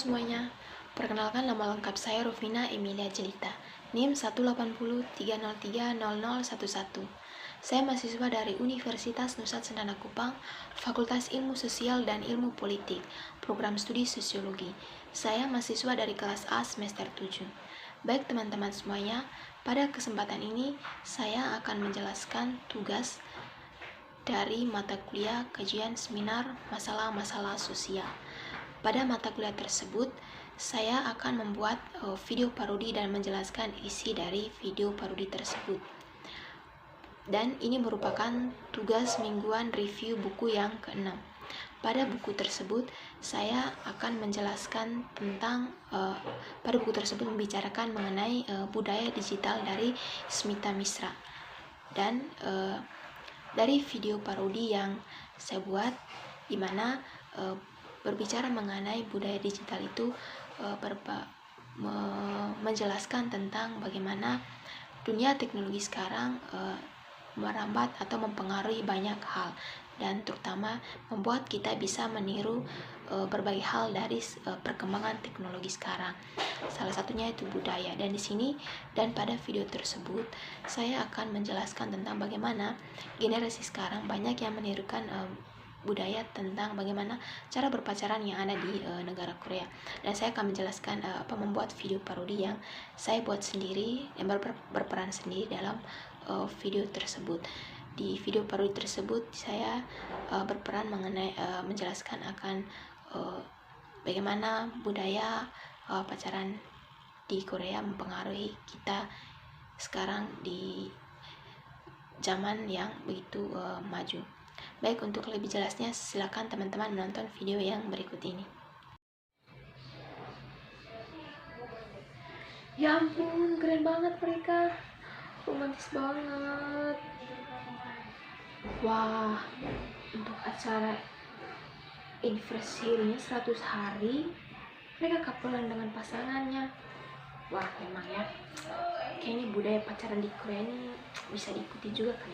semuanya, perkenalkan nama lengkap saya Rufina Emilia Jelita, NIM 18030300011. Saya mahasiswa dari Universitas Nusa Cendana Kupang, Fakultas Ilmu Sosial dan Ilmu Politik, Program Studi Sosiologi. Saya mahasiswa dari kelas A semester 7. Baik teman-teman semuanya, pada kesempatan ini saya akan menjelaskan tugas dari mata kuliah kajian seminar masalah-masalah sosial. Pada mata kuliah tersebut, saya akan membuat video parodi dan menjelaskan isi dari video parodi tersebut. Dan ini merupakan tugas mingguan review buku yang ke-6. Pada buku tersebut, saya akan menjelaskan tentang, pada buku tersebut membicarakan mengenai budaya digital dari Smita Misra. Dan dari video parodi yang saya buat, di mana berbicara mengenai budaya digital itu menjelaskan tentang bagaimana dunia teknologi sekarang merambat atau mempengaruhi banyak hal, dan terutama membuat kita bisa meniru berbagai hal dari perkembangan teknologi sekarang. Salah satunya itu budaya. Dan di sini dan pada video tersebut saya akan menjelaskan tentang bagaimana generasi sekarang banyak yang menirukan budaya tentang bagaimana cara berpacaran yang ada di negara Korea. Dan saya akan menjelaskan membuat video parodi yang saya buat sendiri yang berperan sendiri dalam video tersebut. Di video parodi tersebut saya berperan mengenai menjelaskan akan bagaimana budaya pacaran di Korea mempengaruhi kita sekarang di zaman yang begitu maju. Baik, untuk lebih jelasnya silakan teman-teman menonton video yang berikut ini. Ya ampun, keren banget mereka, romantis banget. Wah, untuk acara anniversary-nya 100 hari mereka kapelan dengan pasangannya. Wah, memang ya, kayaknya budaya pacaran di Korea ini bisa diikuti juga kan.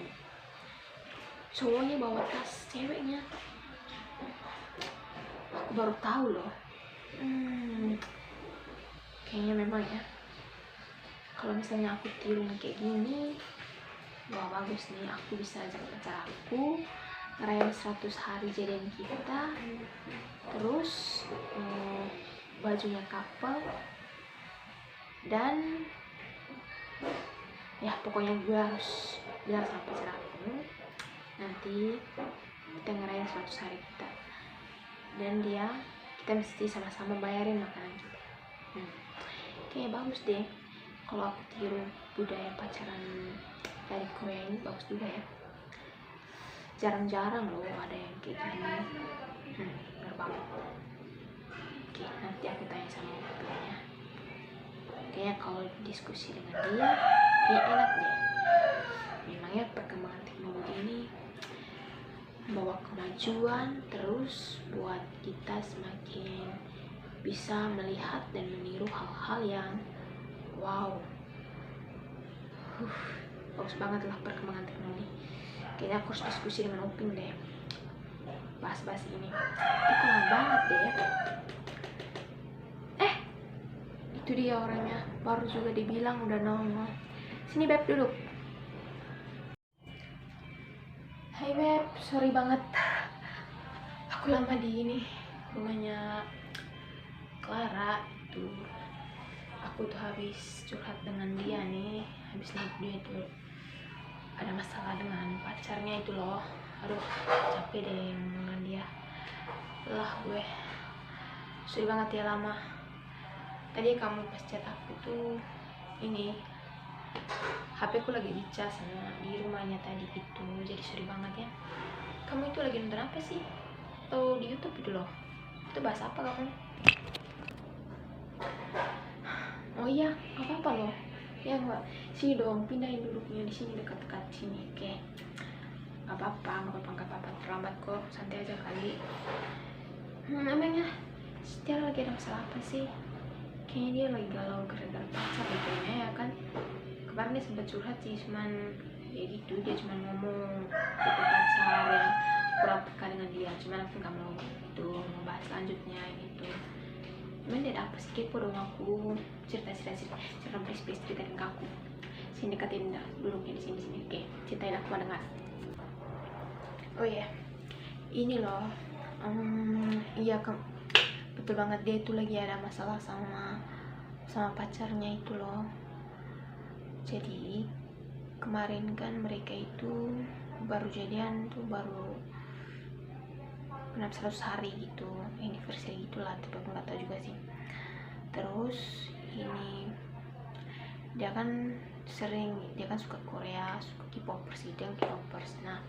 Cowoknya bawa tas ceweknya, aku baru tahu loh. Kayaknya memang ya, kalau misalnya aku tiru kayak gini, wah bagus nih, aku bisa ajak pacar aku ngerayain 100 hari jadian kita, terus bajunya couple, dan ya pokoknya gue harus bilang sama pacar aku nanti kita ngerayain 100 hari kita, dan kita mesti sama-sama bayarin makanan kita. Kayaknya bagus deh kalau aku tiru budaya pacaran dari Korea ini, bagus juga ya. Jarang-jarang loh ada yang kayak gini. Bener banget. Oke, nanti aku tanya sama opininya. Kayaknya kalau diskusi dengan dia kayak enak deh. Memangnya perkembangan teknologi ini membawa kemajuan terus buat kita semakin bisa melihat dan meniru hal-hal yang wow, bagus banget lah perkembangan teknologi. Kayaknya aku harus diskusi dengan Upin deh, bahas-bahas ini. Itu keren banget deh. Itu dia orangnya, baru juga dibilang udah nongol. Sini Beb, duduk. Hai Beb, sorry banget aku lama di ini rumahnya Clara. Tuh aku tuh habis curhat dengan dia nih, habis dia tuh ada masalah dengan pacarnya itu loh. Aduh, capek deh ngomongin dia lah gue. Sorry banget ya lama. Tadi kamu pas chat aku tuh ini HP ku lagi dicas di rumahnya tadi itu, jadi sorry banget ya. Kamu itu lagi nonton apa sih? Atau di YouTube itu loh? Itu bahas apa kamu? Oh iya, gak apa-apa loh. Ya enggak, sini dong, pindahin duduknya di sini, dekat-dekat sini. Oke, gak apa-apa. Terlambat kok, santai aja kali. Emangnya Setia lagi ada masalah apa sih? Kayaknya dia lagi galau gara-gara pacar gitu ya kan. Kemarin dia sempat curhat sih, cuman ya gitu, dia cuma ngomong itu pacar yang kurang peka dengan dia, cuman aku gak mau itu membahas selanjutnya gitu. Gimana dia apa sih, kepo dong aku, cerita please ceritain ke aku. Sini dekatin duduknya di sini. Oke, ceritain, aku mau dengar. Oh iya, ini loh, iya betul banget, dia itu lagi ada masalah sama pacarnya itu loh. Jadi kemarin kan mereka itu baru jadian tuh, baru genap 100 hari gitu, anniversary gitulah, tapi aku nggak tahu juga sih. Terus ini dia kan suka Korea, suka K-popers gitu, K-popers. Nah,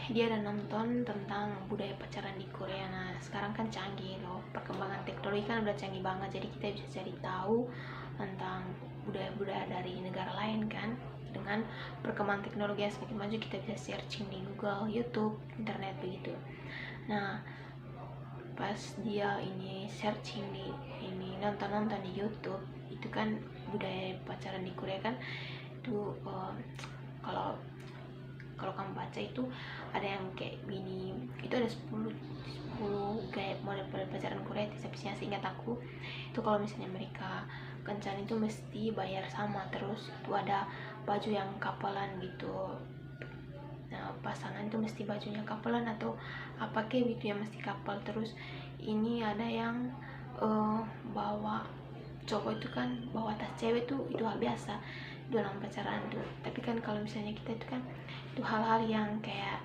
dia ada nonton tentang budaya pacaran di Korea. Nah, sekarang kan canggih loh, perkembangan teknologi kan udah canggih banget, jadi kita bisa cari tahu tentang budaya-budaya dari negara lain kan. Dengan perkembangan teknologi yang semakin maju, kita bisa searching di Google, YouTube, internet begitu. Nah, pas dia ini searching di ini, nonton di YouTube, itu kan budaya pacaran di Korea kan itu, kalau kamu baca itu ada yang kayak gini, itu ada 10 gaya model pacaran Korea, tapi seingat aku itu kalau misalnya mereka kencan itu mesti bayar sama, terus itu ada baju yang kapelan gitu. Nah, pasangan itu mesti bajunya kapelan atau apa kayak gitu ya, mesti kapal. Terus ini ada yang bawa, cowok itu kan bawa tas cewek tuh, itu hal biasa dalam pacaran tuh. Tapi kan kalau misalnya kita itu kan, itu hal-hal yang kayak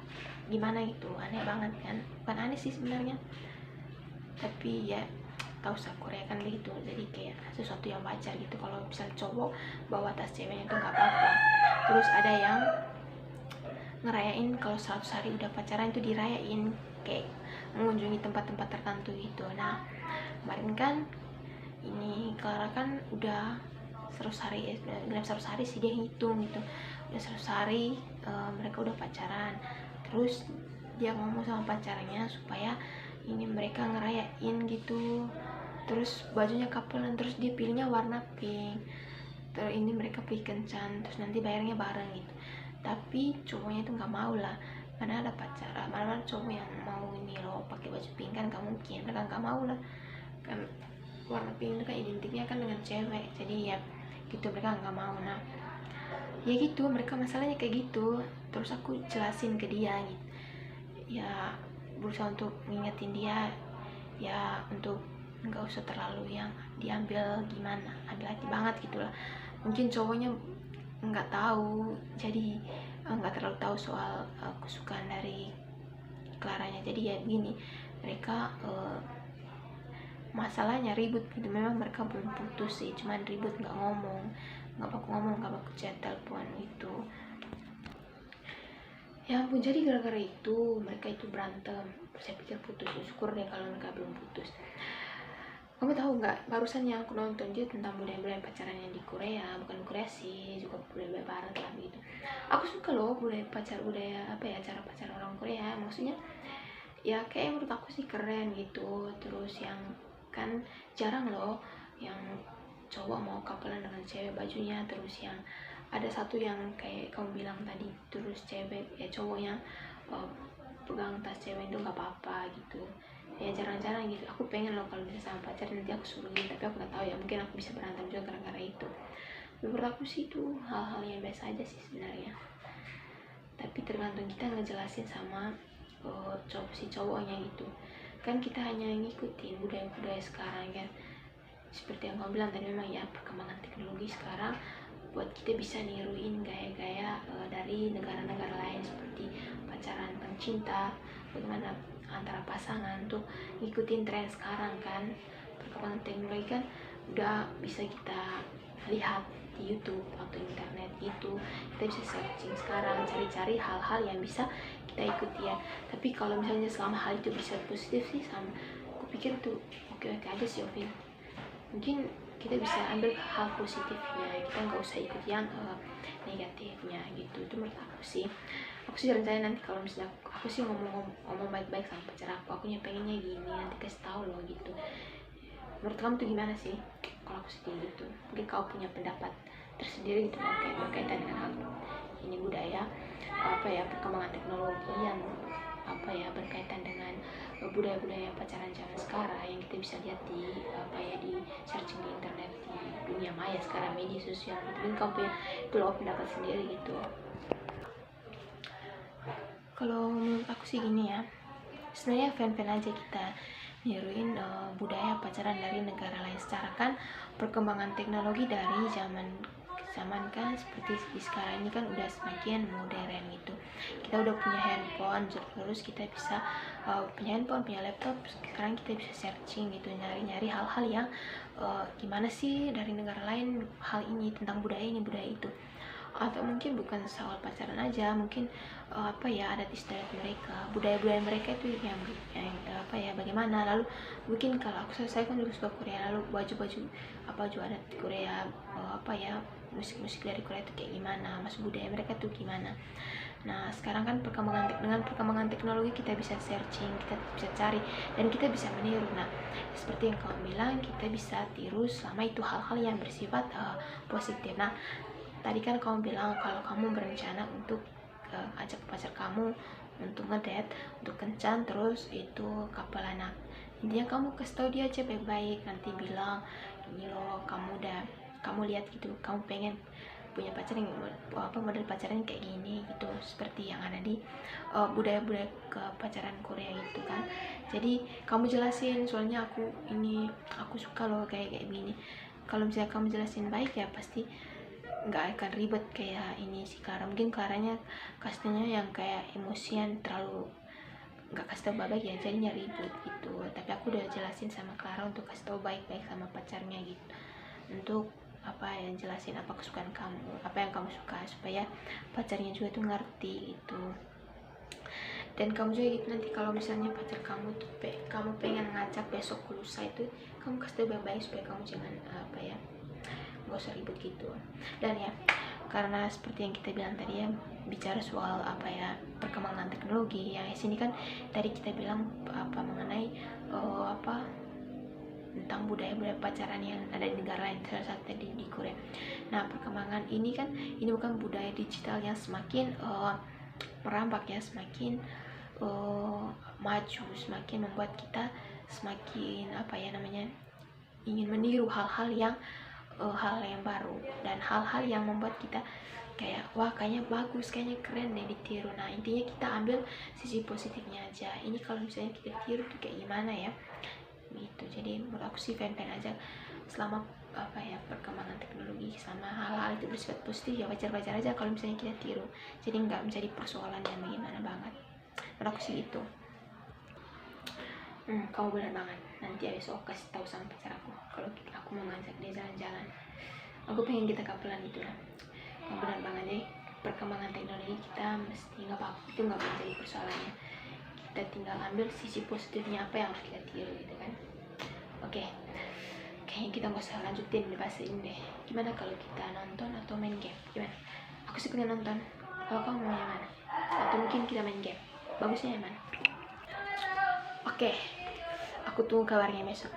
gimana gitu, aneh banget kan. Bukan aneh sih sebenarnya, tapi ya tahu sah Korea kan begitu, jadi kayak sesuatu yang wajar gitu kalau misal cowok bawa tas ceweknya itu nggak apa-apa. Terus ada yang ngerayain kalau 100 hari udah pacaran itu dirayain, kayak mengunjungi tempat-tempat tertentu gitu. Nah, kemarin kan ini Clara kan udah 100 hari, genap 100 hari sih dia hitung gitu, udah 100 hari mereka udah pacaran. Terus dia ngomong sama pacarnya supaya ini mereka ngerayain gitu, terus bajunya kapelan, terus dia pilihnya warna pink. Terus ini mereka pilih kencan, terus nanti bayarnya bareng gitu. Tapi cowoknya itu nggak mau lah, mana ada pacaran, mana cowok yang mau ini loh pakai baju pink kan, nggak mungkin, mereka nggak mau lah kan. Warna pink itu kan identiknya kan dengan cewek, jadi ya gitu, mereka nggak mau. Nah, ya gitu, mereka masalahnya kayak gitu. Terus aku jelasin ke dia gitu, ya berusaha untuk ngingetin dia, ya untuk nggak usah terlalu yang diambil gimana, ambil hati banget gitulah. Mungkin cowoknya nggak tahu, jadi nggak terlalu tahu soal kesukaan dari Claranya. Jadi ya begini, mereka masalahnya ribut gitu. Memang mereka belum putus sih, cuman ribut, nggak baku chat, telepon itu. Ya ampun, jadi gara-gara itu mereka itu berantem. Saya pikir putus, syukur deh kalau mereka belum putus. Kamu tahu nggak, barusan yang aku nonton dia tentang budaya-budaya pacaran yang di Korea, bukan Korea sih, juga budaya barat lah gitu. Aku suka loh budaya apa ya, cara pacaran orang Korea. Maksudnya ya kayak menurut aku sih keren gitu. Terus yang kan jarang loh yang cowok mau kapelan dengan cewek bajunya. Terus yang ada satu yang kayak kamu bilang tadi, terus cowoknya pegang tas cewek itu nggak apa-apa gitu. Ya jarang-jarang gitu. Aku pengen loh kalau bisa sama pacar nanti aku suruhin, tapi aku nggak tahu ya, mungkin aku bisa berantem juga gara-gara itu. Menurut aku sih itu hal-hal yang biasa aja sih sebenarnya, tapi tergantung kita ngejelasin sama si cowoknya gitu kan. Kita hanya ngikutin budaya-budaya sekarang kan, seperti yang kamu bilang tadi. Memang ya perkembangan teknologi sekarang buat kita bisa niruin gaya-gaya dari negara-negara lain, seperti pacaran tentang cinta, bagaimana antara pasangan tuh ngikutin tren sekarang kan. Perkembangan teknologi kan udah bisa kita lihat di YouTube atau internet gitu, kita bisa searching sekarang, cari-cari hal-hal yang bisa kita ikuti ya. Tapi kalau misalnya selama hal itu bisa positif sih, sama aku pikir tuh oke-oke aja sih Ovin. Mungkin kita bisa ambil hal positifnya, kita nggak usah ikut yang negatifnya gitu. Itu menurut aku sih. Aku sih rencana nanti kalau misalnya aku sih ngomong baik-baik sama pacar aku pengennya gini, nanti kasih tahu loh gitu. Menurut kamu tuh gimana sih kalau aku sedih gitu? Mungkin kau punya pendapat tersendiri gitu berkaitan dengan hal ini, budaya apa ya, perkembangan teknologi yang apa ya berkaitan dengan budaya-budaya pacaran zaman sekarang yang kita bisa lihat di di searching di internet, di dunia maya sekarang, media sosial gitu. Mungkin kamu punya kalau pendapat sendiri gitu. Kalau menurut aku sih gini ya, sebenarnya fan-fan aja kita niruin budaya pacaran dari negara lain. Secara kan perkembangan teknologi dari zaman kan seperti di sekarang ini kan udah semakin modern gitu. Kita udah punya handphone, terus kita bisa punya handphone, punya laptop, sekarang kita bisa searching gitu, nyari-nyari hal-hal yang gimana sih dari negara lain hal ini, tentang budaya ini, budaya itu. Atau mungkin bukan soal pacaran aja, mungkin adat istiadat mereka, budaya-budaya mereka itu yang bagaimana. Lalu mungkin kalau saya kan juga suka Korea, lalu baju-baju adat Korea, musik-musik dari Korea itu kayak gimana, budaya mereka tuh gimana. Nah sekarang kan dengan perkembangan teknologi kita bisa searching, kita bisa cari, dan kita bisa meniru. Nah seperti yang kamu bilang, kita bisa tiru selama itu hal-hal yang bersifat positif. Nah tadi kan kamu bilang kalau kamu berencana untuk ajak pacar kamu untuk ngedate, untuk kencan, terus itu kapal anak. Intinya kamu kasih tau dia aja baik-baik, nanti bilang ini loh, kamu lihat gitu, kamu pengen punya pacar yang model pacaran kayak gini gitu, seperti yang ada di budaya-budaya pacaran Korea gitu kan. Jadi kamu jelasin, soalnya aku suka loh kayak gini. Kalau misalnya kamu jelasin baik ya pasti nggak akan ribet kayak ini sih Clara. Mungkin Claranya kasihnya yang kayak emosian, terlalu nggak kasih tau baik ya, jadinya ribut gitu. Tapi aku udah jelasin sama Clara untuk kasih tau baik-baik sama pacarnya gitu, untuk yang jelasin apa kesukaan kamu, apa yang kamu suka, supaya pacarnya juga tuh ngerti gitu. Dan kamu juga gitu, nanti kalau misalnya pacar kamu tuh kamu pengen ngajak besok lusa itu, kamu kasih tau baik-baik supaya kamu jangan gak usah ribet gitu. Dan ya karena seperti yang kita bilang tadi ya, bicara soal perkembangan teknologi ya, sini kan tadi kita bilang mengenai tentang budaya-budaya pacaran yang ada di negara lain, salah satu di Korea. Nah perkembangan ini kan, ini bukan budaya digital yang semakin merambat ya, semakin maju, semakin membuat kita semakin ingin meniru hal-hal yang baru, dan hal-hal yang membuat kita kayak wah kayaknya bagus, kayaknya keren deh ditiru. Nah intinya kita ambil sisi positifnya aja. Ini kalau misalnya kita tiru tuh kayak gimana ya gitu. Jadi menurut aku sih fan-fan aja selama perkembangan teknologi, sama hal-hal itu bersifat positif ya wajar-wajar aja kalau misalnya kita tiru. Jadi nggak menjadi persoalan yang bagaimana banget. Menurut aku sih gitu. Kamu benar banget. Nanti besok kasih tahu sama pacar aku kalau aku mau ngajak dia jalan-jalan. Aku pengen kita kapelan itu lah. Kamu benar banget deh. Perkembangan teknologi kita mesti nggak apa-apa, itu nggak menjadi persoalannya. Kita tinggal ambil sisi positifnya apa yang harus kita tiru gitu kan. Oke. Kayaknya kita nggak usah lanjutin bahas ini deh. Gimana kalau kita nonton atau main game? Gimana? Aku sih pengen nonton. Kalau kamu mau yang mana? Atau mungkin kita main game? Bagusnya yang mana? Oke. Aku tunggu kabarnya besok.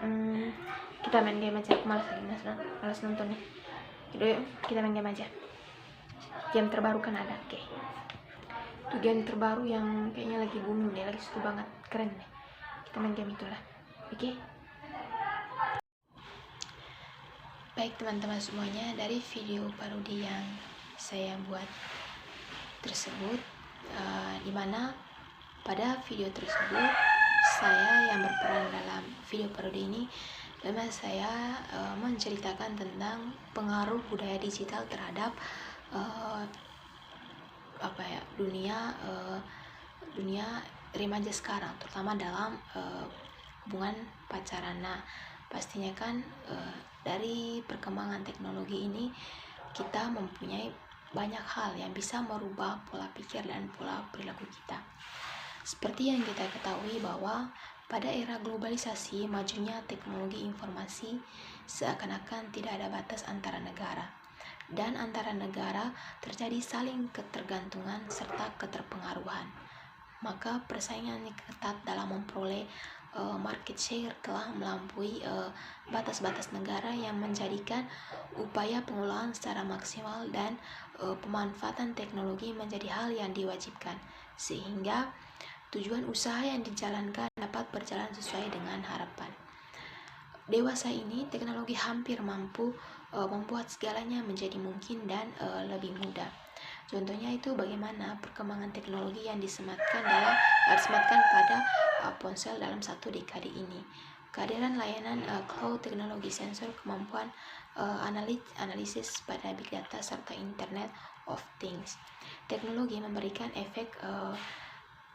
Kita main game aja. Aku malas nonton nih. Yaudah, kita main game aja. Game terbaru kan ada. Oke. Itu game terbaru yang kayaknya lagi booming deh, lagi seru banget, keren deh. Kita main game itulah. Oke. Baik teman-teman semuanya, dari video parodi yang saya buat tersebut, dimana pada video tersebut saya yang berperan dalam video parodi ini, dimana saya menceritakan tentang pengaruh budaya digital terhadap dunia remaja sekarang, terutama dalam hubungan pacaran. Nah pastinya kan dari perkembangan teknologi ini kita mempunyai banyak hal yang bisa merubah pola pikir dan pola perilaku kita. Seperti yang kita ketahui bahwa pada era globalisasi, majunya teknologi informasi seakan-akan tidak ada batas antara negara, dan antara negara terjadi saling ketergantungan serta keterpengaruhan. Maka persaingan yang ketat dalam memperoleh market share telah melampaui batas-batas negara, yang menjadikan upaya pengolahan secara maksimal dan pemanfaatan teknologi menjadi hal yang diwajibkan, sehingga tujuan usaha yang dijalankan dapat berjalan sesuai dengan harapan. Dewasa ini, teknologi hampir mampu membuat segalanya menjadi mungkin dan lebih mudah. Contohnya itu bagaimana perkembangan teknologi yang disematkan pada ponsel dalam satu dekade ini. Kehadiran layanan cloud, teknologi sensor, kemampuan analisis pada big data, serta Internet of Things. Teknologi memberikan efek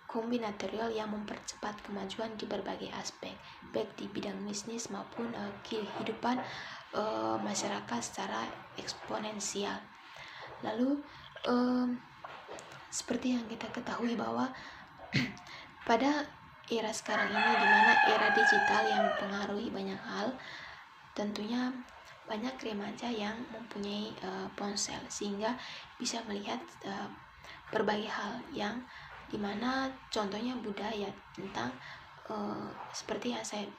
kombinatorial yang mempercepat kemajuan di berbagai aspek, baik di bidang bisnis maupun kehidupan masyarakat secara eksponensial. Lalu seperti yang kita ketahui bahwa pada era sekarang ini, di mana era digital yang mempengaruhi banyak hal, tentunya banyak remaja yang mempunyai ponsel sehingga bisa melihat berbagai hal yang dimana contohnya budaya tentang seperti yang saya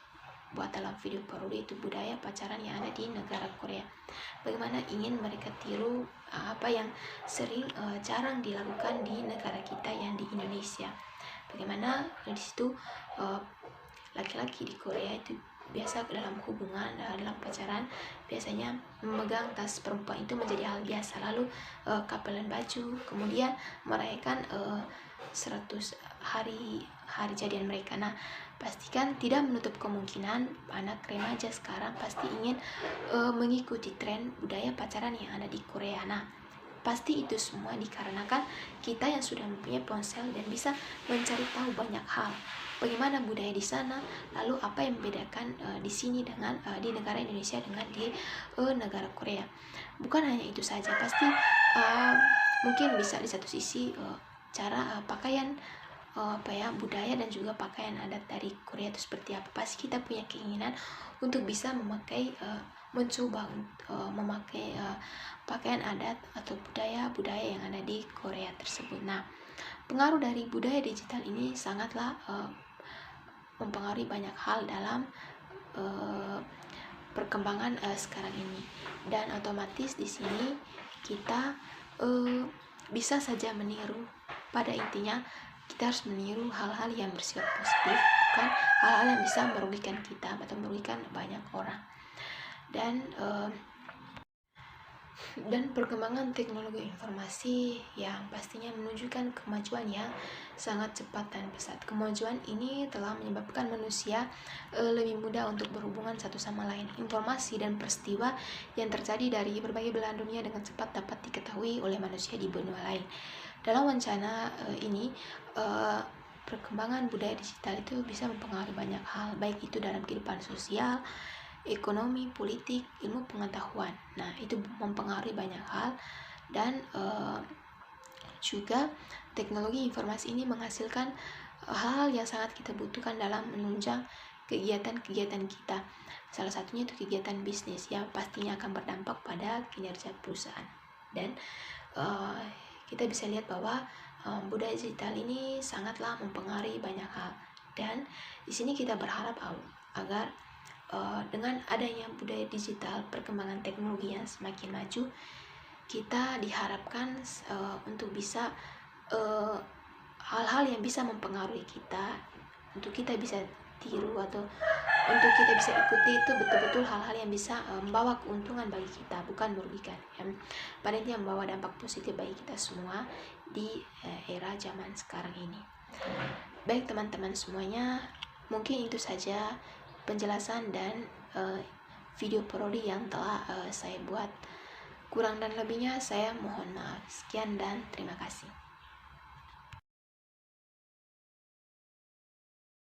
buat dalam video parodi, itu budaya pacaran yang ada di negara Korea. Bagaimana ingin mereka tiru apa yang sering jarang dilakukan di negara kita yang di Indonesia. Bagaimana di situ laki-laki di Korea itu biasa dalam hubungan, dalam pacaran, biasanya memegang tas perempuan itu menjadi hal biasa. Lalu kapelan baju, kemudian merayakan 100 hari jadian mereka. Nah, pastikan tidak menutup kemungkinan anak remaja sekarang pasti ingin mengikuti tren budaya pacaran yang ada di Korea. Nah, pasti itu semua dikarenakan kita yang sudah mempunyai ponsel dan bisa mencari tahu banyak hal. Bagaimana budaya di sana, lalu apa yang membedakan di sini dengan di negara Indonesia dengan di negara Korea. Bukan hanya itu saja, pasti mungkin bisa di satu sisi cara pakaian budaya dan juga pakaian adat dari Korea itu seperti apa. Pasti kita punya keinginan untuk bisa memakai mencoba memakai pakaian adat atau budaya yang ada di Korea tersebut. Nah, pengaruh dari budaya digital ini sangatlah mempengaruhi banyak hal dalam perkembangan sekarang ini, dan otomatis di sini kita bisa saja meniru. Pada intinya kita harus meniru hal-hal yang bersifat positif, bukan hal-hal yang bisa merugikan kita atau merugikan banyak orang. Dan perkembangan teknologi informasi yang pastinya menunjukkan kemajuan yang sangat cepat dan pesat. Kemajuan ini telah menyebabkan manusia lebih mudah untuk berhubungan satu sama lain. Informasi dan peristiwa yang terjadi dari berbagai belahan dunia dengan cepat dapat diketahui oleh manusia di benua lain. Dalam wacana ini, perkembangan budaya digital itu bisa mempengaruhi banyak hal, baik itu dalam kehidupan sosial, ekonomi, politik, ilmu pengetahuan. Nah, itu mempengaruhi banyak hal, dan juga teknologi informasi ini menghasilkan hal-hal yang sangat kita butuhkan dalam menunjang kegiatan-kegiatan kita. Salah satunya itu kegiatan bisnis yang pastinya akan berdampak pada kinerja perusahaan. Dan kita bisa lihat bahwa budaya digital ini sangatlah mempengaruhi banyak hal. Dan di sini kita berharap agar dengan adanya budaya digital, perkembangan teknologi yang semakin maju, kita diharapkan untuk bisa hal-hal yang bisa mempengaruhi kita, untuk kita bisa tiru atau untuk kita bisa ikuti, itu betul-betul hal-hal yang bisa membawa keuntungan bagi kita, bukan merugikan. Pada intinya membawa dampak positif bagi kita semua di era zaman sekarang ini. Baik teman-teman semuanya, mungkin itu saja penjelasan dan video parodi yang telah saya buat. Kurang dan lebihnya saya mohon maaf. Sekian dan terima kasih.